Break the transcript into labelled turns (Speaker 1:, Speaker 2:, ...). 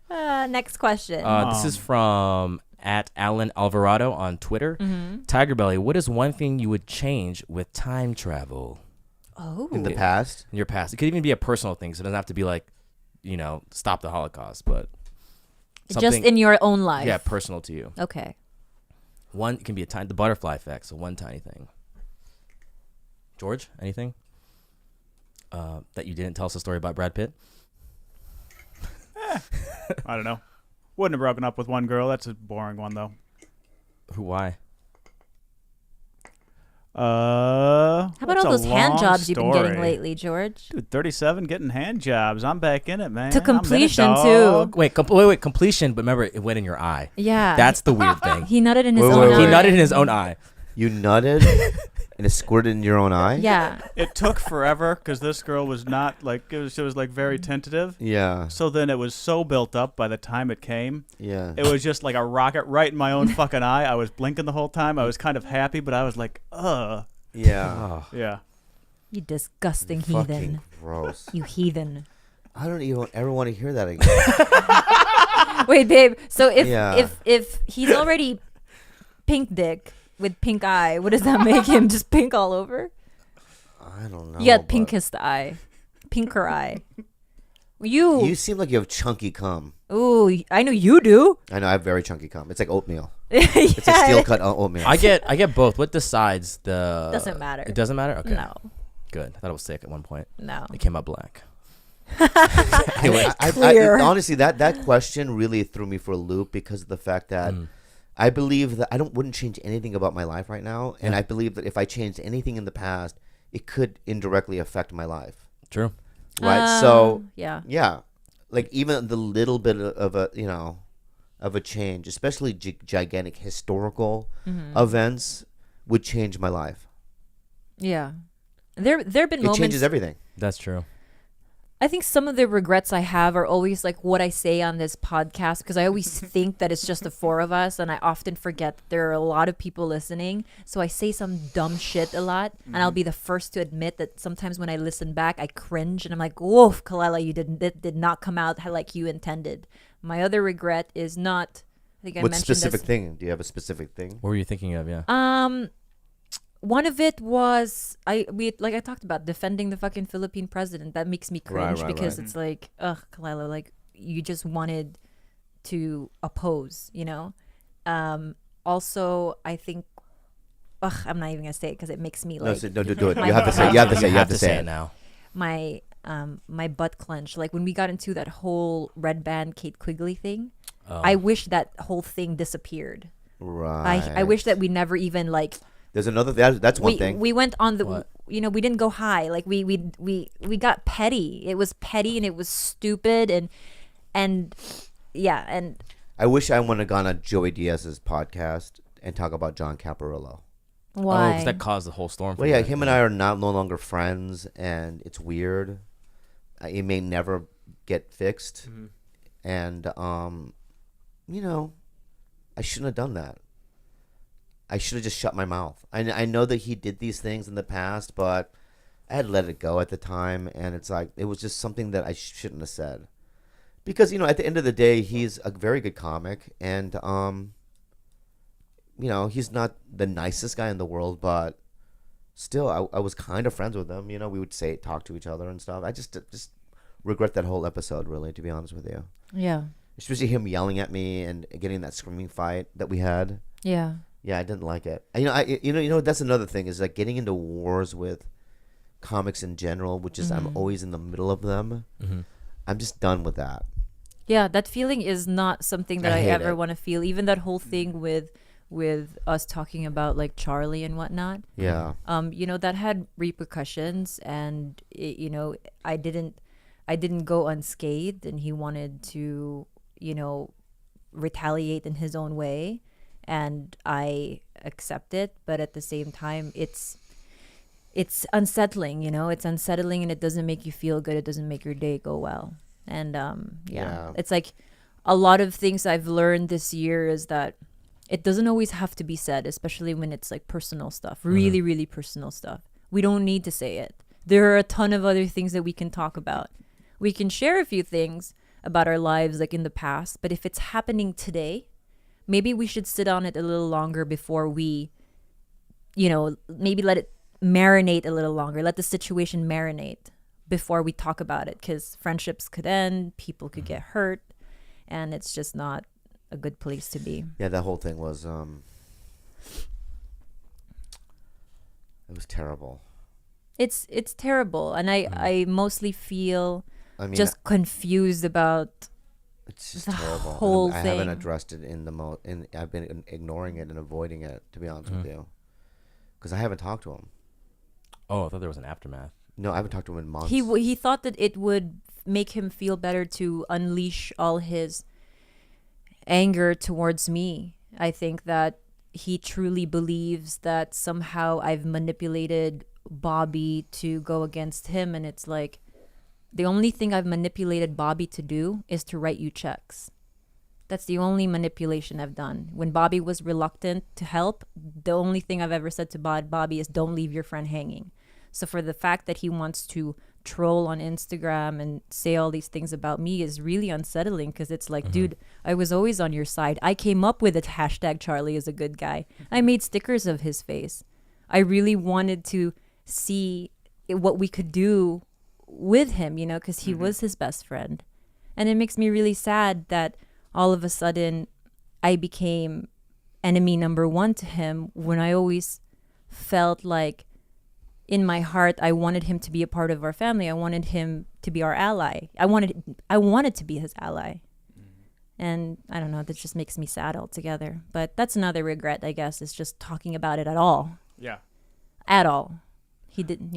Speaker 1: Next question.
Speaker 2: This is from at Alan Alvarado on Twitter. Tiger Belly, what is one thing you would change with time travel
Speaker 3: In the past?
Speaker 2: in your past? It could even be a personal thing, so it doesn't have to be like, stop the Holocaust, but
Speaker 1: Just in your own life.
Speaker 2: yeah, personal to you.
Speaker 1: Okay.
Speaker 2: One can be the butterfly effect, so one tiny thing. George, anything that you didn't tell us a story about Brad Pitt?
Speaker 4: I don't know. Wouldn't have broken up with one girl. That's a boring one, though.
Speaker 2: Why?
Speaker 1: How about
Speaker 4: that's
Speaker 1: all
Speaker 4: a
Speaker 1: those hand
Speaker 4: long
Speaker 1: jobs you've been getting
Speaker 4: story.
Speaker 1: lately, George?
Speaker 4: Dude, 37, getting hand jobs. I'm back in it, man.
Speaker 1: To
Speaker 4: I'm in it,
Speaker 1: completion,
Speaker 4: dog.
Speaker 1: too.
Speaker 2: Wait, completion, but remember, it went in your eye.
Speaker 1: Yeah.
Speaker 2: That's the weird thing.
Speaker 1: He nutted in his
Speaker 3: Wait,
Speaker 1: own
Speaker 3: wait,
Speaker 1: eye.
Speaker 2: He nutted in his own eye.
Speaker 3: You nutted and it squirted in your own eye?
Speaker 1: Yeah.
Speaker 4: It took forever because this girl was not like she was like very tentative.
Speaker 3: Yeah.
Speaker 4: So then it was so built up by the time it came.
Speaker 3: Yeah.
Speaker 4: It was just like a rocket right in my own fucking eye. I was blinking the whole time. I was kind of happy, but I was like,
Speaker 3: Yeah.
Speaker 4: yeah.
Speaker 1: You disgusting
Speaker 3: Fucking
Speaker 1: heathen.
Speaker 3: gross.
Speaker 1: You heathen.
Speaker 3: I don't even ever want to hear that again.
Speaker 1: Wait, babe. So if
Speaker 3: Yeah.
Speaker 1: if he's already pink dick with pink eye, what does that make him? Just pink all over?
Speaker 3: I don't know.
Speaker 1: You got
Speaker 3: but
Speaker 1: pinkest eye. Pinker eye. You.
Speaker 3: You seem like you have chunky cum.
Speaker 1: Ooh, I know you do.
Speaker 3: I know I have very chunky cum. It's like oatmeal.
Speaker 1: Yeah.
Speaker 3: It's a steel cut oatmeal.
Speaker 2: I get both. What decides the?
Speaker 1: Doesn't matter.
Speaker 2: It doesn't matter. Okay.
Speaker 1: No.
Speaker 2: Good. I thought it was sick at one point.
Speaker 1: No.
Speaker 2: It came out black.
Speaker 3: Anyway,
Speaker 1: Clear.
Speaker 3: honestly, that question really threw me for a loop because of the fact that I believe that I wouldn't change anything about my life right now, and I believe that if I changed anything in the past, it could indirectly affect my life.
Speaker 2: True.
Speaker 3: Right. So
Speaker 1: Yeah.
Speaker 3: like even the little bit of a change, especially gigantic historical events, would change my life.
Speaker 1: Yeah. There have been
Speaker 3: It
Speaker 1: moments.
Speaker 3: changes everything.
Speaker 2: That's true.
Speaker 1: I think some of the regrets I have are always like what I say on this podcast, because I always think that it's just the four of us, and I often forget that there are a lot of people listening. So I say some dumb shit a lot, and I'll be the first to admit that sometimes when I listen back, I cringe and I'm like, "Woof, Kalila, that did not come out like you intended." My other regret is not. I think I
Speaker 3: What
Speaker 1: mentioned
Speaker 3: specific
Speaker 1: this.
Speaker 3: thing? Do you have a specific thing?
Speaker 2: What were you thinking of? Yeah.
Speaker 1: One of it was I talked about defending the fucking Philippine president. That makes me cringe
Speaker 3: Right,
Speaker 1: because
Speaker 3: right.
Speaker 1: it's like, ugh, Kalila, like you just wanted to oppose, you know. Also, I think, I'm not even gonna say it because it makes me like
Speaker 3: No, do it.
Speaker 1: My
Speaker 3: You have to say.
Speaker 1: butt-
Speaker 3: You have to say. You have to say it.
Speaker 2: now.
Speaker 1: my my butt clench. Like when we got into that whole Red Band Kate Quigley thing, I wish that whole thing disappeared.
Speaker 3: Right.
Speaker 1: I wish that we never even like.
Speaker 3: There's another. That's one thing.
Speaker 1: We went on the,
Speaker 2: What?
Speaker 1: we didn't go high. Like we got petty. It was petty and it was stupid and yeah. And
Speaker 3: I wish I would have gone on Joey Diaz's podcast and talk about John Caparulo.
Speaker 1: why?
Speaker 2: Oh, because that caused the whole storm. for
Speaker 3: Well, yeah,
Speaker 2: you.
Speaker 3: him and I are no longer friends, and it's weird. It may never get fixed, and I shouldn't have done that. I should have just shut my mouth. I know that he did these things in the past, but I had let it go at the time, and it's like it was just something that I shouldn't have said. Because at the end of the day, he's a very good comic, and he's not the nicest guy in the world, but still, I was kind of friends with him. We would talk to each other and stuff. I just regret that whole episode, really, to be honest with you.
Speaker 1: yeah.
Speaker 3: Especially him yelling at me and getting that screaming fight that we had.
Speaker 1: Yeah.
Speaker 3: Yeah, I didn't like it. That's another thing is like getting into wars with comics in general, which is I'm always in the middle of them. I'm just done with that.
Speaker 1: Yeah, that feeling is not something that
Speaker 3: I
Speaker 1: I
Speaker 3: hate
Speaker 1: ever
Speaker 3: it.
Speaker 1: want to feel. Even that whole thing with us talking about like Charlie and whatnot.
Speaker 3: Yeah.
Speaker 1: That had repercussions, and I didn't go unscathed, and he wanted to, retaliate in his own way, and I accept it. But at the same time, it's unsettling. It's unsettling, and it doesn't make you feel good. It doesn't make your day go well. And
Speaker 3: Yeah.
Speaker 1: it's like a lot of things I've learned this year is that it doesn't always have to be said, especially when it's like personal stuff, really, really personal stuff. We don't need to say it. There are a ton of other things that we can talk about. We can share a few things, about our lives like in the past. But if it's happening today, maybe we should sit on it a little longer before we, maybe let it marinate a little longer. Let the situation marinate before we talk about it, because friendships could end, people could get hurt, and it's just not a good place to be.
Speaker 3: Yeah, that whole thing was it was terrible.
Speaker 1: It's terrible, and I mostly feel
Speaker 3: I mean,
Speaker 1: just confused about
Speaker 3: it's just
Speaker 1: the
Speaker 3: terrible.
Speaker 1: whole
Speaker 3: I haven't
Speaker 1: thing.
Speaker 3: addressed it I've been ignoring it and avoiding it, to be honest with you, because I haven't talked to him.
Speaker 2: Oh, I thought there was an aftermath.
Speaker 3: No, I haven't talked to him in months.
Speaker 1: He thought that it would make him feel better to unleash all his anger towards me. I think that he truly believes that somehow I've manipulated Bobby to go against him, and it's like the only thing I've manipulated Bobby to do is to write you checks. That's the only manipulation I've done. When Bobby was reluctant to help, the only thing I've ever said to Bobby is don't leave your friend hanging. So for the fact that he wants to troll on Instagram and say all these things about me is really unsettling, because it's like, dude, I was always on your side. I came up with it, hashtag Charlie is a good guy. I made stickers of his face. I really wanted to see what we could do with him, because he was his best friend. And it makes me really sad that all of a sudden I became enemy number one to him, when I always felt like in my heart I wanted him to be a part of our family. I wanted him to be our ally. I wanted to be his ally. And I don't know, that just makes me sad altogether. But that's another regret, I guess, is just talking about it at all.
Speaker 4: Yeah.
Speaker 1: At all. He didn't,